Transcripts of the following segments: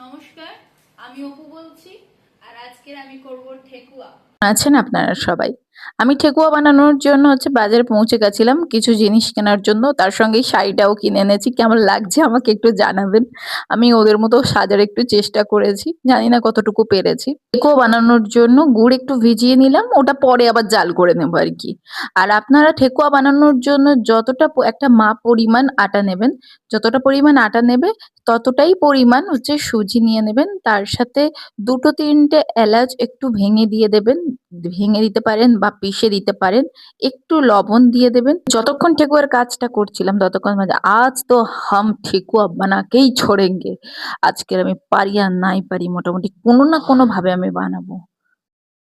নমস্কার, আমি অপু বলছি। আর আজকে আমি করব ঠেকুয়া। আছেন আপনারা সবাই। আমি ঠেকুয়া বানানোর জন্য বাজারে পৌঁছে গেছিলাম কিছু জিনিস কেনার জন্য। তার সঙ্গে শাড়িটাও কিনে এনেছি। কেমন লাগছে আমাকে একটু জানাবেন। আমি ওদের মতো সাজার একটু চেষ্টা করেছি। জানি না কতটুকু পেরেছি। ঠেকুয়া বানানোর জন্য গুড় একটু ভিজিয়ে নিলাম। ওটা পরে আবার জাল করে নেবো আর কি। আর আপনারা ঠেকুয়া বানানোর জন্য যতটা একটা মাপ পরিমাণ আটা নেবেন, যতটা পরিমাণ আটা নেবে ততটাই পরিমাণ সুজি নিয়ে নেবেন। তার সাথে ২-৩টে এলাচ একটু ভেঙে দিয়ে দেবেন। ভেঙে দিতে পারেন বা পিষে দিতে পারেন। একটু লবণ দিয়ে দেবেন। যতক্ষণ ঠেকুয়ার কাজটা করছিলাম ততক্ষণ আজ তো হাম ঠেকুয়া বানাকেই ছোড়েঙ্গে। আজকের আমি পারি আর নাই পারি মোটামুটি কোনো না কোনো ভাবে আমি বানাবো।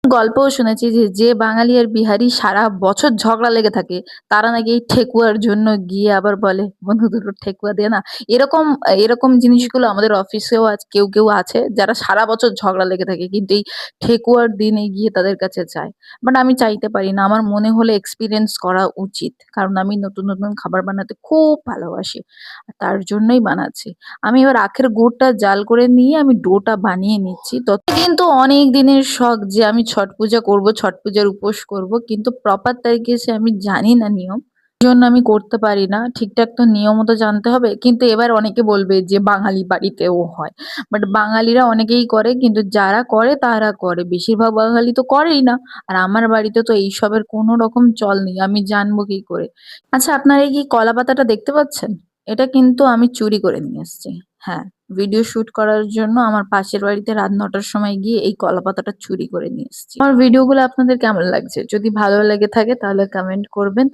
গল্পও শুনেছি যে যে বাঙালি আর বিহারি সারা বছর ঝগড়া লেগে থাকে তারা নাকি এই ঠেকুয়ার জন্য গিয়ে আবার বলে বন্ধু দুটো ঠেকুয়া দে না। এরকম এরকম জিনিসগুলো আমাদের অফিসেও আজ কেউ কেউ আছে যারা সারা বছর ঝগড়া লেগে থাকে কিন্তু এই ঠেকুয়ার দিনে গিয়ে তাদের কাছে চায়। বাট আমি চাইতে পারি না, আমার মনে হলে এক্সপিরিয়েন্স করা উচিত, কারণ আমি নতুন নতুন খাবার বানাতে খুব ভালোবাসি। আর তার জন্যই বানাচ্ছি। আমি এবার আখের গুড়টা জাল করে নিয়ে আমি ডোটা বানিয়ে নিচ্ছি। কিন্তু অনেক দিনের শখ যে আমি ছট পূজা করব, ছট পূজার উপোস করব, কিন্তু প্রপার তারিখে সে আমি জানি না নিয়ম, জন্য আমি করতে পারি না। ঠিকঠাক তো নিয়মও তো জানতে হবে। কিন্তু এবার অনেকে বলবে যে বাঙালি বাড়িতেও হয়, বাট বাঙালিরা অনেকেই করে, কিন্তু যারা করে তারা করে, বেশিরভাগ বাঙালি তো করেই না। আর আমার বাড়িতে তো এইসবের কোনো রকম চল নেই, আমি জানবো কি করে। আচ্ছা, আপনারা এই কি কলা পাতাটা দেখতে পাচ্ছেন? এটা কিন্তু আমি চুরি করে নিয়ে এসেছি। হ্যাঁ, ভিডিও শুট করার জন্য আমার পাশের বাড়িতে রাত ৯টার সময় গিয়ে এই কলাপাতাটা চুরি করে নিয়ে এসেছি। আমার ভিডিওগুলো আপনাদের কেমন লাগছে? যদি ভালো লেগে থাকে তাহলে কমেন্ট করবেন।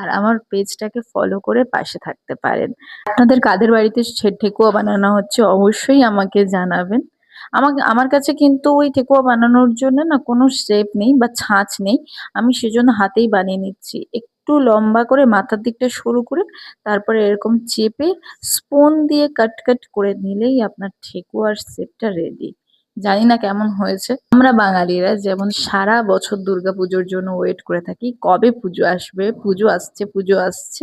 আর আমার পেজটাকে ফলো করে পাশে থাকতে পারেন। আপনাদের কাদের বাড়িতে ঠেকুয়া বানানো হচ্ছে অবশ্যই আমাকে জানাবেন। আমার কাছে কিন্তু ওই ঠেকুয়া বানানোর জন্য না কোনো শেপ নেই বা ছাঁচ নেই। আমি সেজন্য হাতেই বানিয়ে নিচ্ছি। একটু লম্বা করে মাথার দিকটা সরু করে তারপরে এরকম চেপে স্পুন দিয়ে কাট কাট করে নিলেই আপনার ঠেকুয়ার শেপটা রেডি। জানি না কেমন হয়েছে। আমরা বাঙালিরা যেমন সারা বছর দুর্গাপুজোর জন্য ওয়েট করে থাকি কবে পুজো আসবে, পুজো আসছে পুজো আসছে,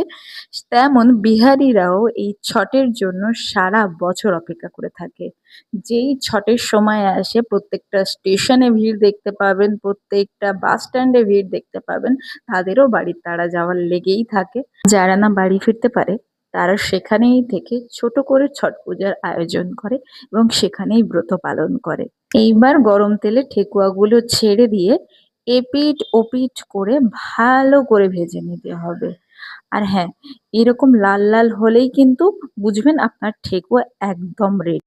তেমন বিহারিরাও এই ছটের জন্য সারা বছর অপেক্ষা করে থাকে। যেই ছটের সময় আসে প্রত্যেকটা স্টেশনে ভিড় দেখতে পাবেন, প্রত্যেকটা বাস স্ট্যান্ডে ভিড় দেখতে পাবেন। তাদেরও বাড়ির তাড়া যাওয়ার লেগেই থাকে। যারা না বাড়ি ফিরতে পারে তারা সেখানেই থেকে ছোট করে ছট পূজার আয়োজন করে এবং সেখানেই ব্রত পালন করে। এইবার গরম তেলে ঠেকুয়াগুলো ছেড়ে দিয়ে এপিঠ ওপিঠ করে ভালো করে ভেজে নিতে হবে। আর হ্যাঁ, এরকম লাল লাল হলেই কিন্তু বুঝবেন আপনার ঠেকুয়া একদম রেডি।